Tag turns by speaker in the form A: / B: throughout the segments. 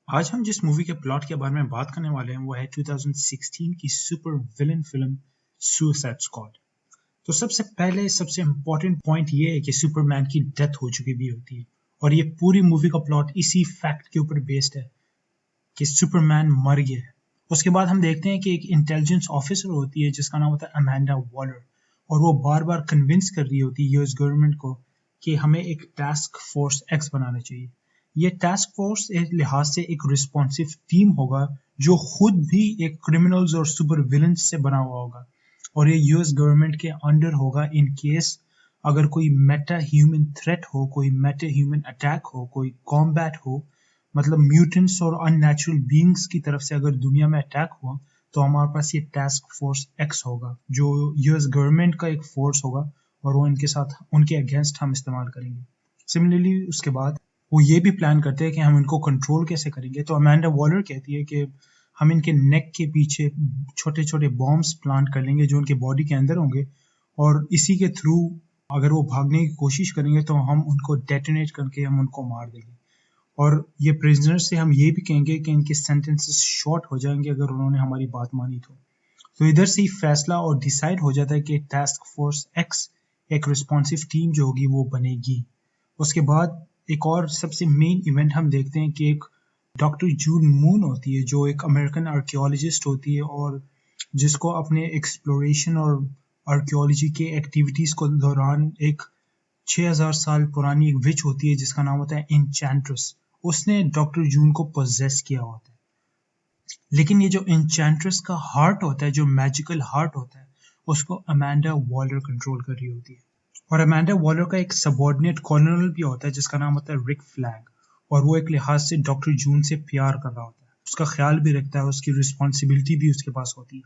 A: आज हम जिस मूवी के प्लॉट के बारे में बात करने वाले हैं वो है 2016 की super villain film suicide squad. तो सबसे पहले सबसे इम्पोर्टेंट पॉइंट ये है कि सुपरमैन की डेथ हो चुकी भी होती है और ये पूरी मूवी का प्लॉट इसी फैक्ट के ऊपर बेस्ड है कि सुपरमैन मर गया है। उसके बाद हम देखते हैं कि एक इंटेलिजेंस ऑफिसर होती है जिसका नाम होता है अमेंडा वॉलर और वो बार बार कन्विंस कर रही होती है यूएस गवर्नमेंट को कि हमें एक टास्क फोर्स एक्स बनाना चाहिए। ये टास्क फोर्स एक लिहाज से एक रिस्पॉन्सिव टीम होगा जो खुद भी एक क्रिमिनल्स और सुपर विलन्स से बना हुआ होगा और ये यूएस गवर्नमेंट के अंडर होगा इन केस अगर कोई मेटा ह्यूमन थ्रेट हो, कोई मेटा ह्यूमन अटैक हो, कोई कॉम्बैट हो, मतलब म्यूटेंट्स और अननेचुरल बीइंग्स की तरफ से अगर दुनिया में अटैक हुआ तो हमारे पास ये टास्क फोर्स एक्स होगा जो यूएस गवर्नमेंट का एक फोर्स होगा और वो इनके साथ उनके अगेंस्ट हम इस्तेमाल करेंगे। सिमिलरली उसके बाद वो ये भी प्लान करते हैं कि हम इनको कंट्रोल कैसे करेंगे। तो अमेंडा वॉलर कहती है कि हम इनके नेक के पीछे छोटे छोटे बॉम्ब्स प्लांट कर लेंगे जो उनके बॉडी के अंदर होंगे और इसी के थ्रू अगर वो भागने की कोशिश करेंगे तो हम उनको डेटोनेट करके हम उनको मार देंगे और ये प्रिजनर से हम ये भी कहेंगे कि इनके सेंटेंसेस शॉर्ट हो जाएंगे अगर उन्होंने हमारी बात मानी तो इधर से ही फैसला और डिसाइड हो जाता है कि टास्क फोर्स एक्स एक रिस्पॉन्सिव टीम जो होगी वो बनेगी। उसके बाद एक और सबसे मेन इवेंट हम देखते हैं कि एक डॉक्टर जून मून होती है जो एक अमेरिकन आर्कियोलॉजिस्ट होती है और जिसको अपने एक्सप्लोरेशन और आर्कियोलॉजी के एक्टिविटीज को दौरान एक 6000 साल पुरानी एक विच होती है जिसका नाम होता है एन्चेंट्रेस। उसने डॉक्टर जून को पोजेस किया होता है, लेकिन ये जो एन्चेंट्रेस का हार्ट होता है, जो मैजिकल हार्ट होता है, उसको अमेंडा वॉलर कंट्रोल कर रही होती है और अमेंडा वॉलर का एक सबऑर्डिनेट कर्नल भी होता है जिसका नाम होता है रिक फ्लैग और वो एक लिहाज से डॉक्टर जून से प्यार कर रहा होता है, उसका ख्याल भी रखता है, उसकी रिस्पॉन्सिबिलिटी भी उसके पास होती है।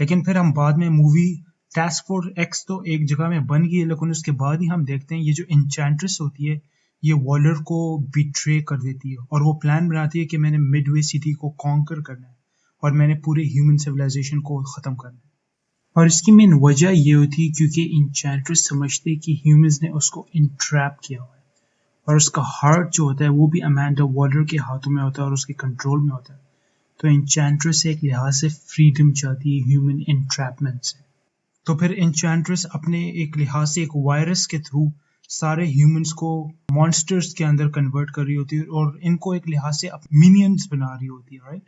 A: लेकिन फिर हम बाद में मूवी टास्क फोर्स एक्स तो एक जगह में बन गई है लेकिन उसके बाद ही हम देखते हैं ये जो एन्चेंट्रेस होती है ये वॉलर को बिट्रे कर देती है और वो प्लान बनाती है कि मैंने मिडवे सिटी को कॉन्कर करना है और मैंने पूरे ह्यूमन सिविलाइजेशन को ख़त्म करना है। और इसकी मेन वजह ये होती है क्योंकि एन्चेंट्रेस समझते हैं कि ह्यूमंस ने उसको इंट्रैप किया हुआ है और उसका हार्ट जो होता है वो भी अमेंडा वॉलर के हाथों में होता है और उसके कंट्रोल में होता है। तो एन्चेंट्रेस एक लिहाज से फ्रीडम चाहती है ह्यूमन इंट्रैपमेंट से। तो फिर एन्चेंट्रेस अपने एक लिहाज से एक वायरस के थ्रू सारे ह्यूमंस को मॉन्स्टर्स के अंदर कन्वर्ट कर रही होती है और इनको एक लिहाज से मिनियंस बना रही होती है, राइट।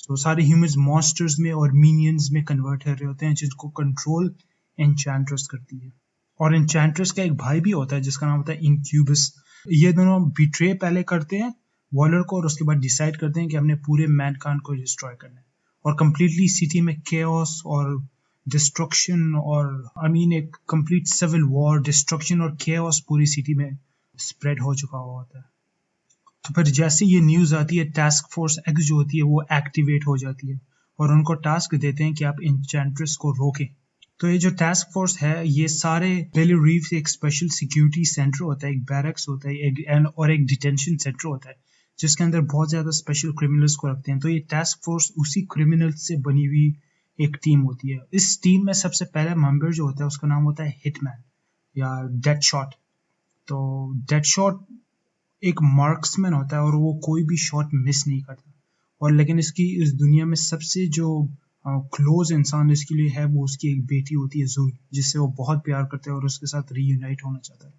A: तो सारे ह्यूमंस मॉन्स्टर्स में और मिनियंस में कन्वर्ट कर रहे होते हैं जिनको कंट्रोल एन्चेंट्रेस करती है। और एन्चेंट्रेस का एक भाई भी होता है जिसका नाम होता है इनक्यूबस। ये दोनों बिट्रे पहले करते हैं वॉलर को और उसके बाद डिसाइड करते हैं कि हमने पूरे मैनकाइंड को डिस्ट्रॉय करना है और कंप्लीटली सिटी में केओस और डिस्ट्रक्शन और एक कंप्लीट सिविल वॉर, डिस्ट्रक्शन और केओस पूरी सिटी में स्प्रेड हो चुका हुआ होता है। तो फिर जैसे ये न्यूज़ आती है टास्क फोर्स एक्स जो होती है वो एक्टिवेट हो जाती है और उनको टास्क देते हैं कि आप एन्चेंट्रेस को रोकें। तो ये जो टास्क फोर्स है ये सारे डेली रीव से एक स्पेशल सिक्योरिटी सेंटर होता है, एक बैरक्स होता है और एक डिटेंशन सेंटर होता है जिसके अंदर बहुत ज़्यादा स्पेशल क्रिमिनल्स को रखते हैं। तो ये टास्क फोर्स उसी क्रिमिनल्स से बनी हुई एक टीम होती है। इस टीम में सबसे पहला मेंबर जो होता है उसका नाम होता है हिटमैन या डेड शॉट। तो डेड शॉट एक मार्क्समैन होता है और वो कोई भी शॉट मिस नहीं करता और लेकिन इसकी इस दुनिया में सबसे जो क्लोज इंसान इसके लिए है वो उसकी एक बेटी होती है ज़ोई, जिससे वो बहुत प्यार करता है और उसके साथ रीयूनाइट होना चाहता है।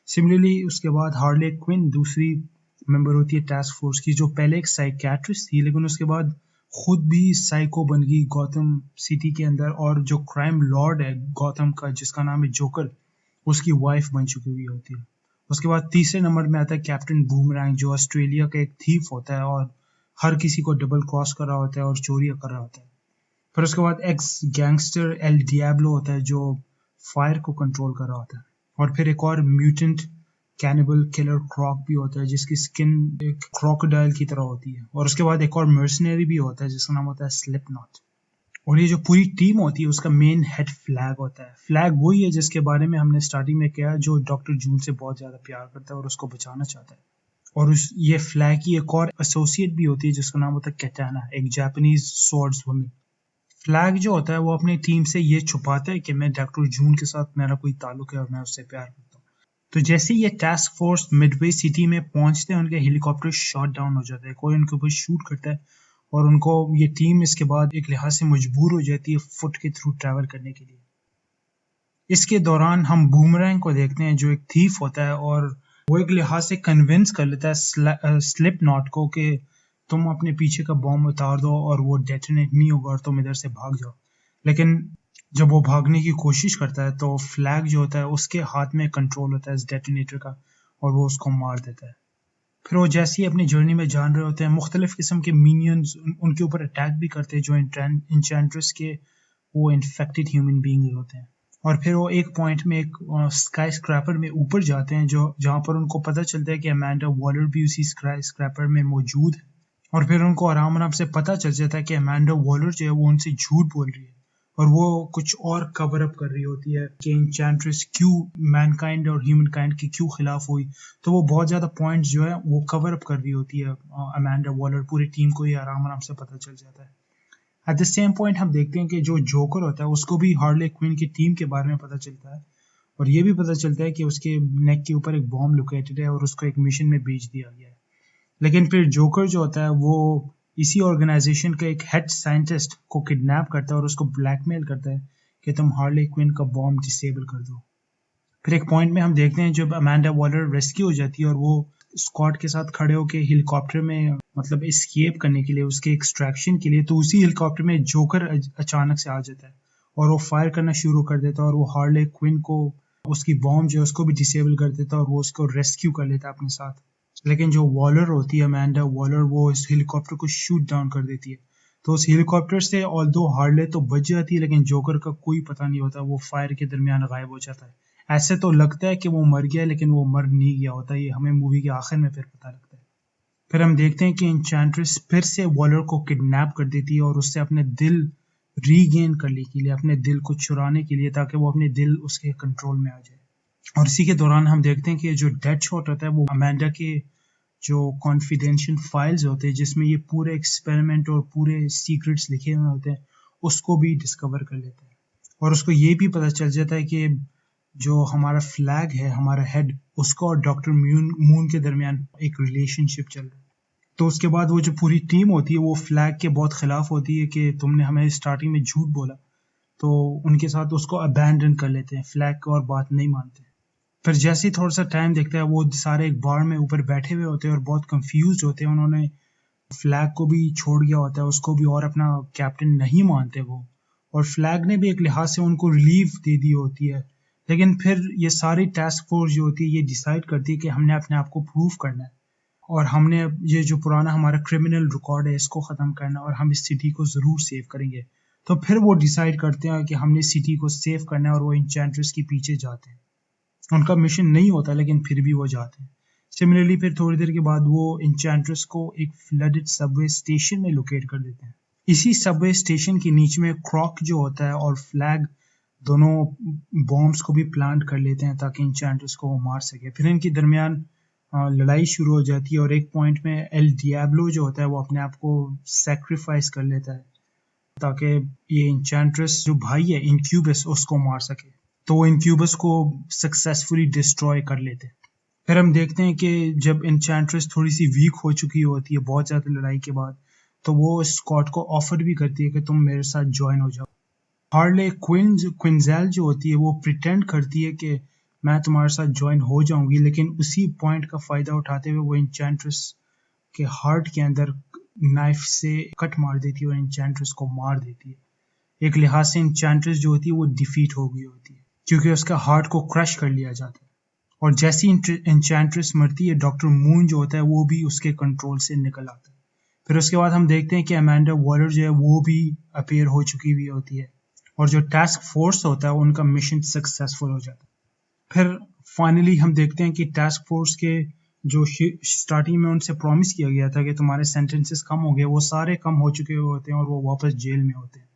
A: सिमिलरली उसके बाद हार्ले क्विन दूसरी मेंबर होती है टास्क फोर्स की जो पहले एक साइकियाट्रिस्ट थी लेकिन उसके बाद खुद भी साइको बन गई गौतम सिटी के अंदर और जो क्राइम लॉर्ड है गौतम का जिसका नाम है जोकर उसकी वाइफ बन चुकी हुई होती है। उसके बाद तीसरे नंबर में आता है कैप्टन बूमरैंग जो ऑस्ट्रेलिया का एक थीफ होता है और हर किसी को डबल क्रॉस कर रहा होता है और चोरियां कर रहा होता है। फिर उसके बाद एक्स गैंगस्टर एल डियाब्लो होता है जो फायर को कंट्रोल कर रहा होता है और फिर एक और म्यूटेंट कैनिबल किलर क्रॉक भी होता है जिसकी स्किन एक क्रोकोडाइल की तरह होती है और उसके बाद एक और मर्सनरी भी होता है जिसका नाम होता है स्लिपनॉट। और ये जो पूरी टीम होती है उसका मेन हेड फ्लैग होता है। फ्लैग वही है जिसके बारे में हमने स्टार्टिंग में किया जो डॉक्टर जून से बहुत ज़्यादा प्यार करता है और उसको बचाना चाहता है। और ये फ्लैग की एक और एसोसिएट भी होती है जिसका नाम होता है कैटाना, एक जापानीज स्वॉर्ड्स वुमन। फ्लैग जो होता है वो अपनी टीम से ये छुपाता है कि मैं डॉक्टर जून के साथ मेरा कोई ताल्लुक है और मैं उससे प्यार करता हूँ। तो जैसे ही ये टास्क फोर्स मिडवे सिटी में पहुंचते हैं उनके हेलीकॉप्टर शॉट डाउन हो जाता है, कोई उनके ऊपर शूट करता है और उनको ये टीम इसके बाद एक लिहाज से मजबूर हो जाती है फुट के थ्रू ट्रैवल करने के लिए। इसके दौरान हम बूमरैंग को देखते हैं जो एक थीफ होता है और वो एक लिहाज से कन्विंस कर लेता है स्लिप नॉट को कि तुम अपने पीछे का बॉम्ब उतार दो और वो डेटोनेट नहीं होगा और तुम इधर से भाग जाओ। लेकिन जब वो भागने की कोशिश करता है तो फ्लैग जो होता है उसके हाथ में कंट्रोल होता है इस डेटोनेटर का और वो उसको मार देता है। फिर वो जैसे ही अपनी जर्नी में जान रहे होते हैं मुख्तलिफ किस्म के मीनियंस उनके ऊपर अटैक भी करते हैं जो इंचेंट्रेस के वो इन्फेक्टेड ह्यूमन बींग होते हैं। और फिर वो एक पॉइंट में एक स्काई स्क्रैपर में ऊपर जाते हैं जो जहाँ पर उनको पता चलता है कि अमांडा वॉलर भी उसी स्काई स्क्रैपर में मौजूद है। और फिर उनको आराम आराम से पता चल जाता है कि अमांडा वॉलर जो है वो उनसे झूठ बोल रही है और वो कुछ और कवर अप कर रही होती है कि इंचेंट्रेस क्यों मैनकाइंड और ह्यूमन काइंड के क्यों खिलाफ हुई। तो वो बहुत ज्यादा पॉइंट्स जो है वो कवर अप कर रही होती है अमांडा वॉलर। पूरी टीम को ये आराम आराम से पता चल जाता है। एट द सेम पॉइंट हम देखते हैं कि जो जोकर होता है उसको भी हार्ले क्विन की टीम के बारे में पता चलता है और ये भी पता चलता है कि उसके नेक के ऊपर एक बॉम्ब लोकेटेड है और उसको एक मिशन में भेज दिया गया है। लेकिन फिर जोकर जो होता है वो इसी ऑर्गेनाइजेशन के एक हेड साइंटिस्ट को किडनैप करता है और उसको ब्लैकमेल करता है कि तुम हार्ले क्विन का बॉम्ब डिसेबल कर दो। फिर एक पॉइंट में हम देखते हैं जब अमांडा वॉलर रेस्क्यू हो जाती है और वो स्कॉट के साथ खड़े होकर हेलीकॉप्टर में मतलब एस्केप करने के लिए उसके एक्सट्रैक्शन के लिए, तो उसी हेलीकॉप्टर में जोकर अचानक से आ जाता है और वो फायर करना शुरू कर देता है और वो हार्ले क्विन को उसकी बॉम्ब जो है उसको भी डिसेबल कर देता है और वो उसको रेस्क्यू कर लेता है अपने साथ। लेकिन जो वॉलर होती है अमांडा वॉलर वो इस हेलीकॉप्टर को शूट डाउन कर देती है। तो उस हेलीकॉप्टर से ऑल्दो हार्ले तो बच जाती है लेकिन जोकर का कोई पता नहीं होता, वो फायर के दरमियान गायब हो जाता है। ऐसे तो लगता है कि वो मर गया लेकिन वो मर नहीं गया होता, ये हमें मूवी के आखिर में फिर पता लगता है। फिर हम देखते हैं कि इंचेंट्रेस फिर से वॉलर को किडनैप कर देती है और उससे अपने दिल रीगेन करने के लिए, अपने दिल को चुराने के लिए, ताकि वो अपने दिल उसके कंट्रोल में आ जाए। और इसी के दौरान हम देखते हैं कि जो डेड शॉट होता है वो अमांडा के जो कॉन्फिडेंशियल फाइल्स होते हैं जिसमें ये पूरे एक्सपेरिमेंट और पूरे सीक्रेट्स लिखे हुए होते हैं उसको भी डिस्कवर कर लेता है और उसको ये भी पता चल जाता है कि जो हमारा फ्लैग है, हमारा हेड, उसका और डॉक्टर मून के दरमियान एक रिलेशनशिप चल रहा है। तो उसके बाद वो जो पूरी टीम होती है वो फ्लैग के बहुत खिलाफ होती है कि तुमने हमें स्टार्टिंग में झूठ बोला, तो उनके साथ उसको अबैंडन कर लेते हैं, फ्लैग की और बात नहीं मानते। फिर जैसे ही थोड़ा सा टाइम देखता है वो सारे एक बार में ऊपर बैठे हुए होते हैं और बहुत कंफ्यूज होते हैं। उन्होंने फ्लैग को भी छोड़ दिया होता है, उसको भी, और अपना कैप्टन नहीं मानते वो, और फ्लैग ने भी एक लिहाज से उनको रिलीफ दे दी होती है। लेकिन फिर ये सारी टास्क फोर्स जो होती है ये डिसाइड करती है कि हमने अपने आप को प्रूव करना है और हमने ये जो पुराना हमारा क्रिमिनल रिकॉर्ड है इसको ख़त्म करना है और हम इस सिटी को ज़रूर सेव करेंगे। तो फिर वो डिसाइड करते हैं कि हमने सिटी को सेव करना है और वो इंचेंट्रेस के पीछे जाते हैं। उनका मिशन नहीं होता लेकिन फिर भी वो जाते हैं। सिमिलरली फिर थोड़ी देर के बाद वो इंचेंट्रेस को एक फ्लडेड सबवे स्टेशन में लोकेट कर देते हैं। इसी सबवे स्टेशन के नीचे में क्रॉक जो होता है और फ्लैग दोनों बॉम्ब्स को भी प्लांट कर लेते हैं ताकि इंचेंट्रेस को वो मार सके। फिर इनके दरमियान लड़ाई शुरू हो जाती है और एक पॉइंट में एल डियाब्लो जो होता है वो अपने आप को सेक्रीफाइस कर लेता है ताकि ये इंचेंट्रेस जो भाई है इनक्यूबस उसको मार सके। तो वो इनक्यूबस को सक्सेसफुली डिस्ट्रॉय कर लेते हैं। फिर हम देखते हैं कि जब इंचेंट्रेस थोड़ी सी वीक हो चुकी होती है बहुत ज़्यादा लड़ाई के बाद, तो वो स्कॉट को ऑफर भी करती है कि तुम मेरे साथ ज्वाइन हो जाओ। हार्ले क्विंजेल जो होती है वो प्रिटेंड करती है कि मैं तुम्हारे साथ ज्वाइन हो जाऊंगी, लेकिन उसी पॉइंट का फ़ायदा उठाते हुए वो इंचेंट्रेस के हार्ट के अंदर नाइफ से कट मार देती है और इंचेंट्रेस को मार देती है। एक लिहाज से इंचेंट्रेस जो होती है वो डिफीट हो गई होती है क्योंकि उसका हार्ट को क्रश कर लिया जाता है। और जैसी इंचेंट्रेस मरती है डॉक्टर मून जो होता है वो भी उसके कंट्रोल से निकल आता है। फिर उसके बाद हम देखते हैं कि अमांडा वॉलर जो है वो भी अपीयर हो चुकी हुई होती है और जो टास्क फोर्स होता है उनका मिशन सक्सेसफुल हो जाता है। फिर फाइनली हम देखते हैं कि टास्क फोर्स के जो स्टार्टिंग में उनसे प्रॉमिस किया गया था कि तुम्हारे सेंटेंसेस कम हो गए, वो सारे कम हो चुके हुए होते हैं और वो वापस जेल में होते हैं।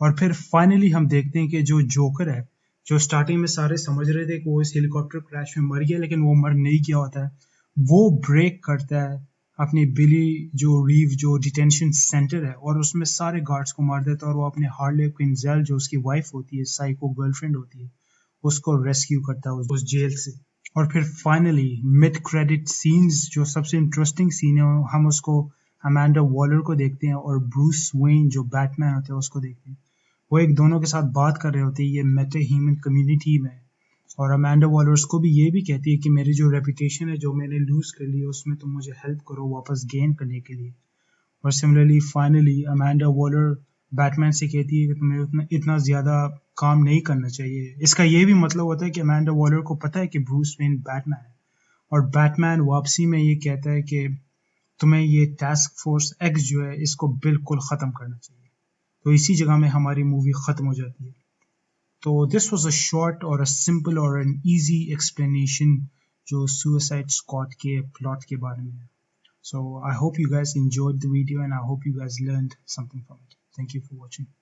A: और फिर फाइनली हम देखते हैं कि जो जोकर है, जो स्टार्टिंग में सारे समझ रहे थे कि वो इस हेलीकॉप्टर क्रैश में मर गया लेकिन वो मर नहीं गया होता है, वो ब्रेक करता है अपनी बिली जो रीव जो डिटेंशन सेंटर है और उसमें सारे गार्ड्स को मार देता है और वो अपने हार्ले क्विंजेल जो उसकी वाइफ होती है, साइको गर्लफ्रेंड होती है, उसको रेस्क्यू करता है उस जेल से। और फिर फाइनली मिड क्रेडिट सीन्स जो सबसे इंटरेस्टिंग सीन है, हम उसको अमांडा वॉलर को देखते हैं और ब्रूस वेन जो बैटमैन होते हैं उसको देखते हैं। वो एक दोनों के साथ बात कर रहे होते हैं ये मेटा ह्यूमन कम्युनिटी में, और अमांडा वॉलर उसको भी ये भी कहती है कि मेरी जो रेपुटेशन है जो मैंने लूज कर ली है उसमें तुम मुझे हेल्प करो वापस गेन करने के लिए। और similarly finally Amanda Waller Batman से कहती है कि तुम्हें इतना इतना ज़्यादा काम नहीं करना चाहिए। इसका ये भी मतलब होता है कि अमांडा वॉलर को पता है कि ब्रूस वेन बैटमैन है, और बैटमैन वापसी में ये कहता है कि तुम्हें ये टास्क फोर्स एक्स जो है इसको बिल्कुल ख़त्म करना चाहिए। तो इसी जगह में हमारी मूवी ख़त्म हो जाती है। तो दिस वाज अ शॉर्ट और अ सिंपल और एन इजी एक्सप्लेनेशन जो सुसाइड स्क्वाड के प्लॉट के बारे में है। So I hope you guys enjoyed the video and I hope you guys learned something from it. Thank you for watching.